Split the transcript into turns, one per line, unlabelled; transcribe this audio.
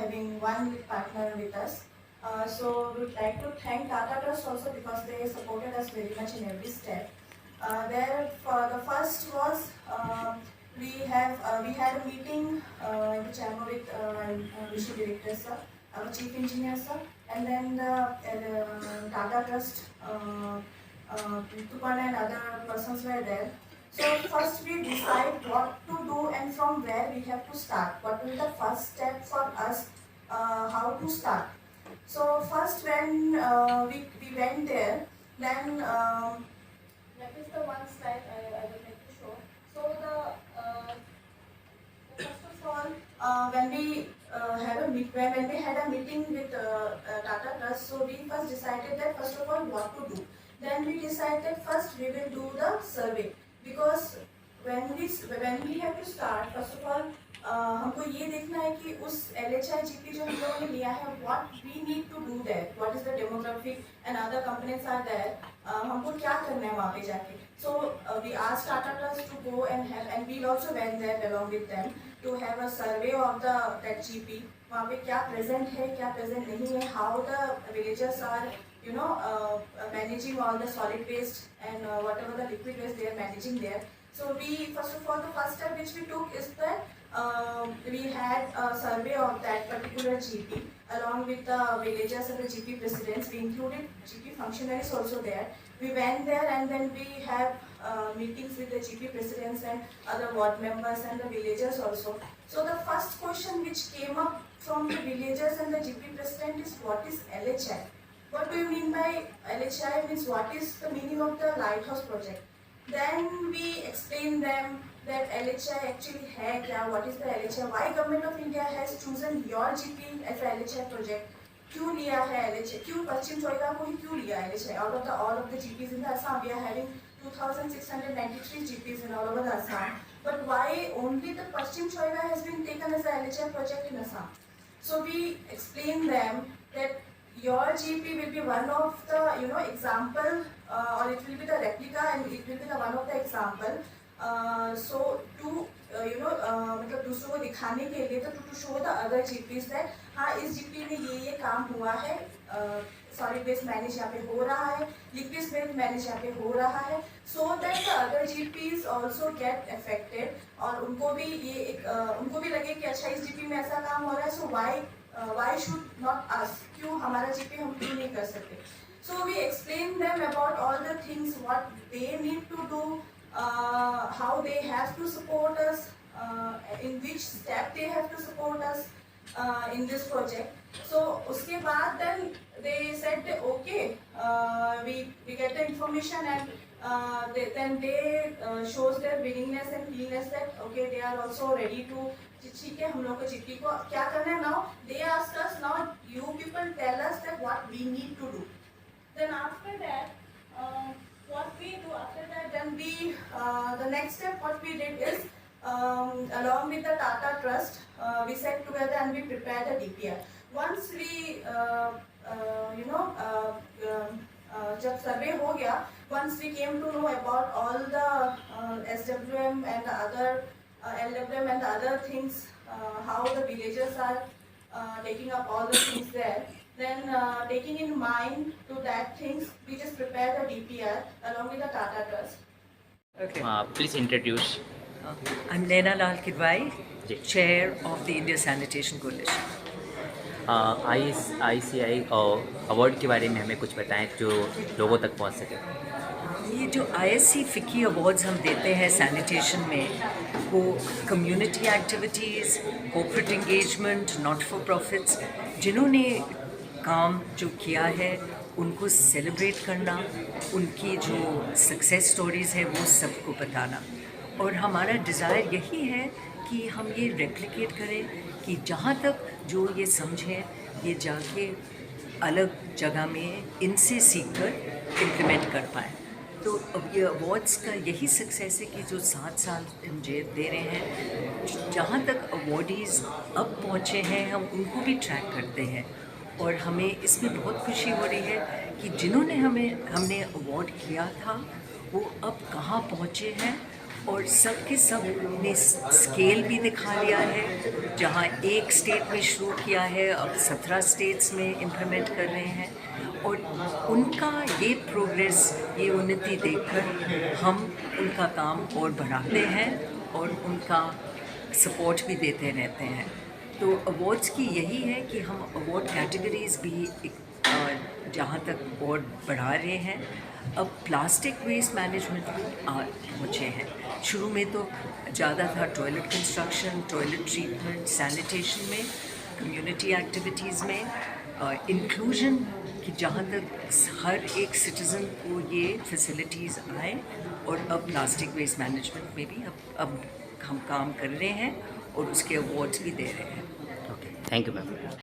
having one partner with us. So we'd like to thank Tata Trust also because they supported us very much in every step. There, for the first was we had a meeting in the chamber with Vice Director sir, our Chief Engineer sir, and then the Tata Trust, Tupana and other persons were there. So first we decide what to do and from where we have to start. What will be the first step for us, how to start. So first when we went there, then that is the one slide I would like to show. So first of all, when we had a meeting with Tata Trust, so we first decided that first of all what to do. Then we decided first we will do the survey, because when we have to start, first of all हमको ये देखना है कि उस LHIGP जो हम लोगों ने लिया है, what we need to do there, what is the demographic and other components are there, हमको क्या करना है वहाँ पे जाके. So we asked Tata Trust to go and have, and we also went there along with them to have a survey of that GP. वहाँ पे क्या present है, क्या present नहीं है, how the villagers are managing all the solid waste and whatever the liquid waste they are managing there. So we, first of all, the first step which we took is that we had a survey of that particular GP along with the villagers and the GP presidents. We included GP functionaries also there. We went there and then we have meetings with the GP presidents and other ward members and the villagers also. So the first question which came up from the villagers and the GP president is, what is LHI? What do you mean by LHI? Means what is the meaning of the lighthouse project? Then we explain them that LHI actually है क्या, what is the LHI, why Government of India has chosen your GP as a LHI project, क्यों लिया है LHI, क्यों पश्चिम चौइगा को ही क्यों लिया LHI. Out of all of the GPs in the Assam, we are having 2,693 GPs in all over the Assam, but why only the Paschim Choiga has been taken as a LHI project in Assam? So we explain them that your GP will be one of the example, or it will be the replica and it will be the one of the example. So to मतलब दूसरों को दिखाने के लिए, तो to show the other GPs that हाँ इस GP में ये काम हुआ है, solid waste manage यहाँ पे हो रहा है, liquid waste manage यहाँ पे हो रहा है, so that the other GPs also get affected और उनको भी ये उनको भी लगे कि अच्छा इस GP में ऐसा काम हो रहा है, so why should not us, क्यों हमारा GP हम क्यों नहीं कर सकते. So we explain them about all the things what they need to do, how they have to support us, in which step they have to support us in this project. So उसके बाद then they said okay, we get the information and then they shows their willingness and keenness that okay they are also ready to ठीक है हम लोग को GP को क्या करना है. Now they ask us, now you people tell us that what we need to do. Then after that what we do after that, then we the next step what we did is along with the Tata Trust we sat together and we prepared a DPR. Once we जब survey हो गया, once we came to know about all the SWM and the other LWM and the other things, how the villagers are taking up all the things there, then taking in mind to that things, we just prepared a DPR along with the Tata Trust.
Okay.
Please introduce.
I'm Naina Lal Kidwai, Chair of the India Sanitation Coalition.
ICI award के बारे में हमें कुछ बताएं जो लोगों तक पहुंच सके.
ये जो ISC FICCI अवार्ड्स हम देते हैं सैनिटेशन में, वो community activities, corporate engagement, not for profits, जिन्होंने काम जो किया है उनको सेलिब्रेट करना, उनकी जो सक्सेस स्टोरीज़ है वो सबको बताना. और हमारा डिज़ायर यही है कि हम ये रेप्लिकेट करें कि जहाँ तक जो ये समझें ये जाके अलग जगह में इनसे सीखकर इम्प्लीमेंट कर पाएँ. तो अब ये अवार्ड्स का यही सक्सेस है कि जो 7 साल मुझे दे रहे हैं, जहाँ तक अवार्डीज़ अब पहुँचे हैं हम उनको भी ट्रैक करते हैं. और हमें इसमें बहुत खुशी हो रही है कि जिन्होंने हमने अवार्ड किया था वो अब कहाँ पहुँचे हैं और सब के सब ने स्केल भी दिखा लिया है। जहाँ एक स्टेट में शुरू किया है, अब 17 स्टेट्स में इम्प्लीमेंट कर रहे हैं। और उनका ये प्रोग्रेस, ये उन्नति देखकर हम उनका काम और बढ़ाते हैं और उनका सपोर्ट भी देते रहते हैं। तो अवार्ड्स की यही है कि हम अवार्ड कैटेगरीज भी जहाँ तक और बढ़ा रहे हैं। अब प्लास्टिक वेस्ट मैनेजमेंट पहुँचे हैं। शुरू में तो ज़्यादा था toilet construction, toilet treatment, sanitation में, कम्युनिटी एक्टिविटीज़ में, इंक्लूजन कि जहाँ तक हर एक सिटीज़न को ये फैसिलिटीज़ आए। और अब प्लास्टिक वेस्ट मैनेजमेंट में भी अब हम काम कर रहे हैं और उसके अवार्ड्स भी दे रहे हैं।
Okay, thank you ma'am.